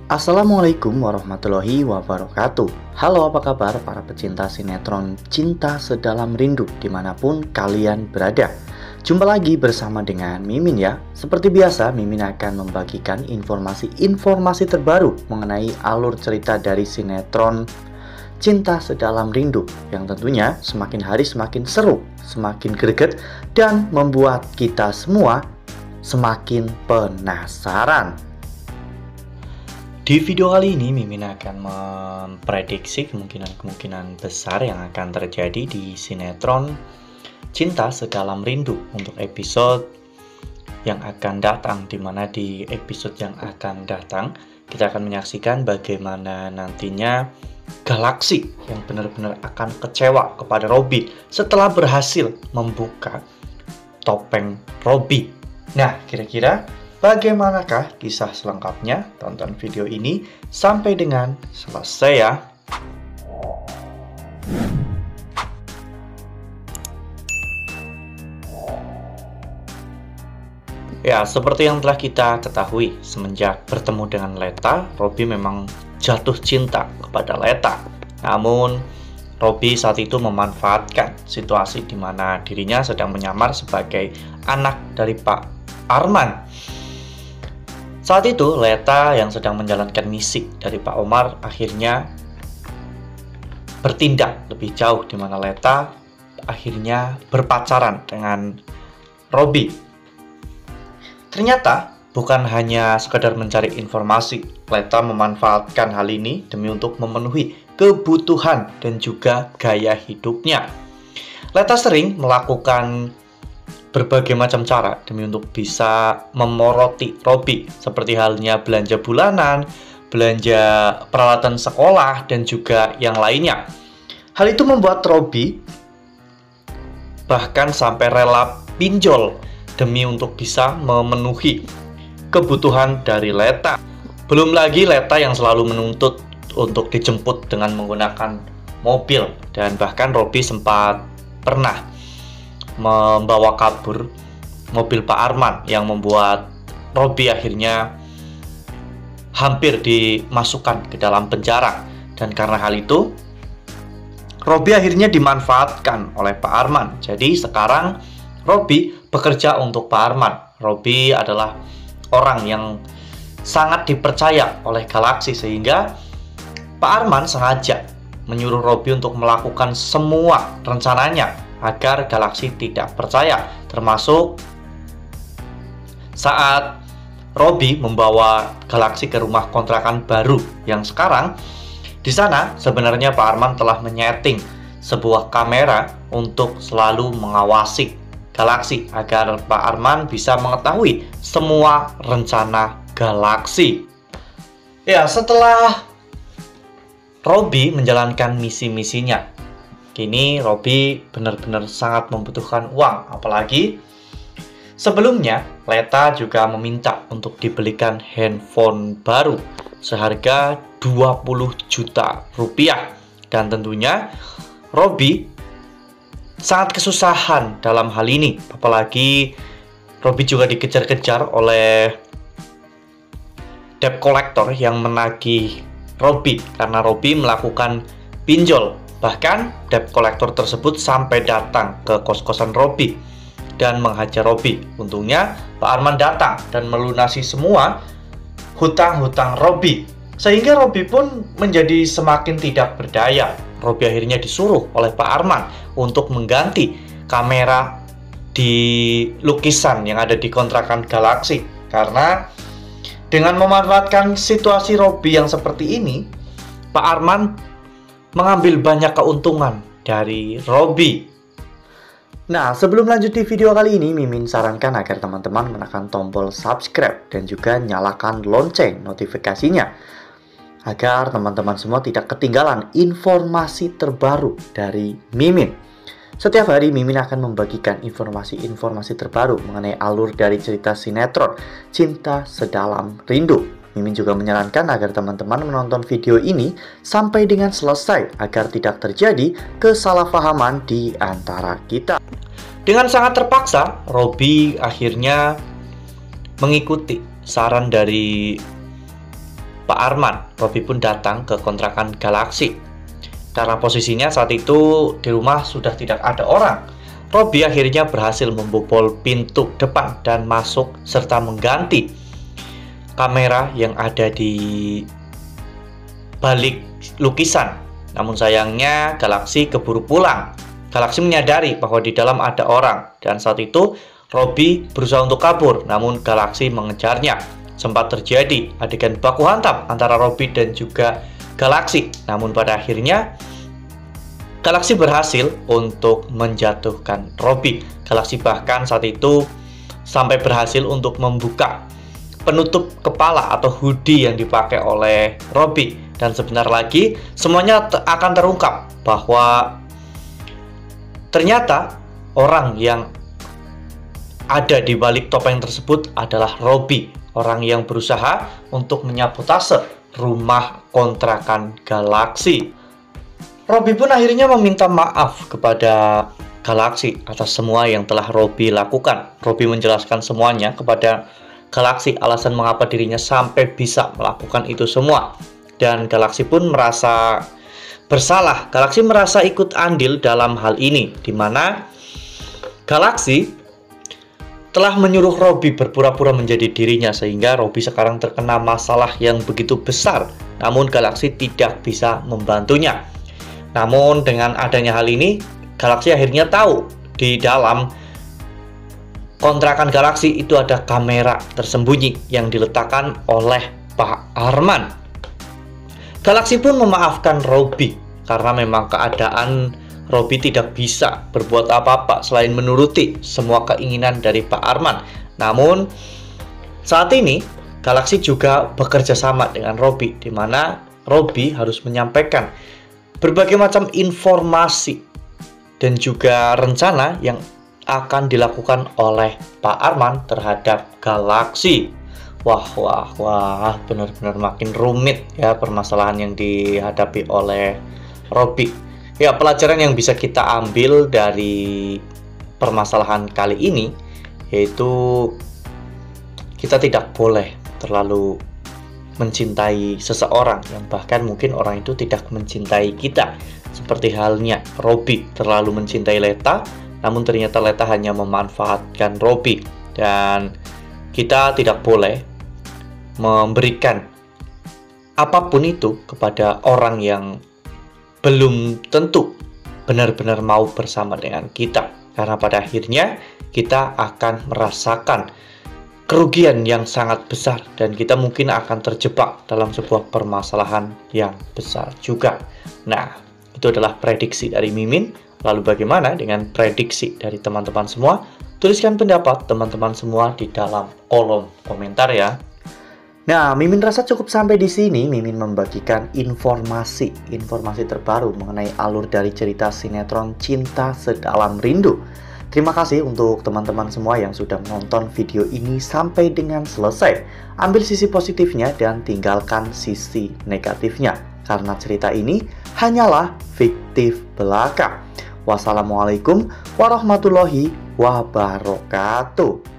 Assalamualaikum warahmatullahi wabarakatuh. Halo, apa kabar para pecinta sinetron Cinta Sedalam Rindu dimanapun kalian berada. Jumpa lagi bersama dengan Mimin ya. Seperti biasa, Mimin akan membagikan informasi terbaru mengenai alur cerita dari sinetron Cinta Sedalam Rindu, yang tentunya semakin hari semakin seru, semakin greget, dan membuat kita semua semakin penasaran. Di video kali ini, Mimin akan memprediksi kemungkinan besar yang akan terjadi di sinetron Cinta Sedalam Rindu untuk episode yang akan datang, dimana di episode yang akan datang kita akan menyaksikan bagaimana nantinya Galaksi yang benar-benar akan kecewa kepada Robby setelah berhasil membuka topeng Robby. Nah, kira-kira bagaimanakah kisah selengkapnya? Tonton video ini sampai dengan selesai ya. Ya, seperti yang telah kita ketahui, semenjak bertemu dengan Leta, Robby memang jatuh cinta kepada Leta. Namun, Robby saat itu memanfaatkan situasi di mana dirinya sedang menyamar sebagai anak dari Pak Arman. Saat itu, Leta yang sedang menjalankan misi dari Pak Omar akhirnya bertindak lebih jauh, di mana Leta akhirnya berpacaran dengan Robby. Ternyata bukan hanya sekedar mencari informasi, Leta memanfaatkan hal ini demi untuk memenuhi kebutuhan dan juga gaya hidupnya. Leta sering melakukan berbagai macam cara demi untuk bisa memoroti Robby, seperti halnya belanja bulanan, belanja peralatan sekolah, dan juga yang lainnya. Hal itu membuat Robby bahkan sampai rela pinjol demi untuk bisa memenuhi kebutuhan dari Leta. Belum lagi Leta yang selalu menuntut untuk dijemput dengan menggunakan mobil, dan bahkan Robby sempat pernah membawa kabur mobil Pak Arman yang membuat Robby akhirnya hampir dimasukkan ke dalam penjara. Dan karena hal itu, Robby akhirnya dimanfaatkan oleh Pak Arman. Jadi sekarang Robby bekerja untuk Pak Arman. Robby adalah orang yang sangat dipercaya oleh Galaksi, sehingga Pak Arman sengaja menyuruh Robby untuk melakukan semua rencananya agar Galaksi tidak percaya, termasuk saat Robby membawa Galaksi ke rumah kontrakan baru yang sekarang. Di sana sebenarnya Pak Arman telah menyeting sebuah kamera untuk selalu mengawasi Galaksi agar Pak Arman bisa mengetahui semua rencana Galaksi. Ya, setelah Robby menjalankan misi-misinya, kini Robby benar-benar sangat membutuhkan uang. Apalagi sebelumnya Leta juga meminta untuk dibelikan handphone baru seharga 20 juta rupiah. Dan tentunya Robby sangat kesusahan dalam hal ini. Apalagi Robby juga dikejar-kejar oleh debt collector yang menagih Robby karena Robby melakukan pinjol. Bahkan debt collector tersebut sampai datang ke kos-kosan Robby dan menghajar Robby. Untungnya Pak Arman datang dan melunasi semua hutang-hutang Robby, sehingga Robby pun menjadi semakin tidak berdaya. Robby akhirnya disuruh oleh Pak Arman untuk mengganti kamera di lukisan yang ada di kontrakan Galaksi. Karena dengan memanfaatkan situasi Robby yang seperti ini, Pak Arman mengambil banyak keuntungan dari Robby. Nah, sebelum lanjut di video kali ini, Mimin sarankan agar teman-teman menekan tombol subscribe dan juga nyalakan lonceng notifikasinya, agar teman-teman semua tidak ketinggalan informasi terbaru dari Mimin. Setiap hari Mimin akan membagikan informasi-informasi terbaru mengenai alur dari cerita sinetron Cinta Sedalam Rindu. Mimin juga menyarankan agar teman-teman menonton video ini sampai dengan selesai agar tidak terjadi kesalahpahaman di antara kita. Dengan sangat terpaksa, Robby akhirnya mengikuti saran dari Pak Arman, Robby pun datang ke kontrakan Galaxy. Karena posisinya saat itu di rumah sudah tidak ada orang, Robby akhirnya berhasil membobol pintu depan dan masuk serta mengganti kamera yang ada di balik lukisan. Namun sayangnya Galaxy keburu pulang. Galaxy menyadari bahwa di dalam ada orang, dan saat itu Robby berusaha untuk kabur, namun Galaxy mengejarnya. Sempat terjadi adegan baku hantam antara Robby dan juga Galaxy. Namun pada akhirnya Galaxy berhasil untuk menjatuhkan Robby. Galaxy bahkan saat itu sampai berhasil untuk membuka penutup kepala atau hoodie yang dipakai oleh Robby. Dan sebentar lagi semuanya akan terungkap bahwa ternyata orang yang ada di balik topeng tersebut adalah Robby, orang yang berusaha untuk menyabotase rumah kontrakan Galaxy. Robby pun akhirnya meminta maaf kepada Galaxy atas semua yang telah Robby lakukan. Robby menjelaskan semuanya kepada Galaxy, alasan mengapa dirinya sampai bisa melakukan itu semua. Dan Galaxy pun merasa bersalah. Galaxy merasa ikut andil dalam hal ini, di mana Galaxy telah menyuruh Robby berpura-pura menjadi dirinya, sehingga Robby sekarang terkena masalah yang begitu besar. Namun Galaxy tidak bisa membantunya. Namun dengan adanya hal ini, Galaxy akhirnya tahu di dalam kontrakan Galaxy itu ada kamera tersembunyi yang diletakkan oleh Pak Arman. Galaxy pun memaafkan Robby karena memang keadaan Robby tidak bisa berbuat apa-apa selain menuruti semua keinginan dari Pak Arman. Namun saat ini Galaxy juga bekerja sama dengan Robby, di mana Robby harus menyampaikan berbagai macam informasi dan juga rencana yang akan dilakukan oleh Pak Arman terhadap Galaxy. Wah, benar-benar makin rumit ya permasalahan yang dihadapi oleh Robby. Ya, pelajaran yang bisa kita ambil dari permasalahan kali ini yaitu kita tidak boleh terlalu mencintai seseorang yang bahkan mungkin orang itu tidak mencintai kita. Seperti halnya Robby terlalu mencintai Leta, namun ternyata Leta hanya memanfaatkan Robby. Dan kita tidak boleh memberikan apapun itu kepada orang yang belum tentu benar-benar mau bersama dengan kita. Karena pada akhirnya kita akan merasakan kerugian yang sangat besar, dan kita mungkin akan terjebak dalam sebuah permasalahan yang besar juga. Nah, itu adalah prediksi dari Mimin. Lalu bagaimana dengan prediksi dari teman-teman semua? Tuliskan pendapat teman-teman semua di dalam kolom komentar ya. Nah, Mimin rasa cukup sampai di sini. Mimin membagikan informasi terbaru mengenai alur dari cerita sinetron Cinta Sedalam Rindu. Terima kasih untuk teman-teman semua yang sudah menonton video ini sampai dengan selesai. Ambil sisi positifnya dan tinggalkan sisi negatifnya, karena cerita ini hanyalah fiktif belaka. Wassalamualaikum warahmatullahi wabarakatuh.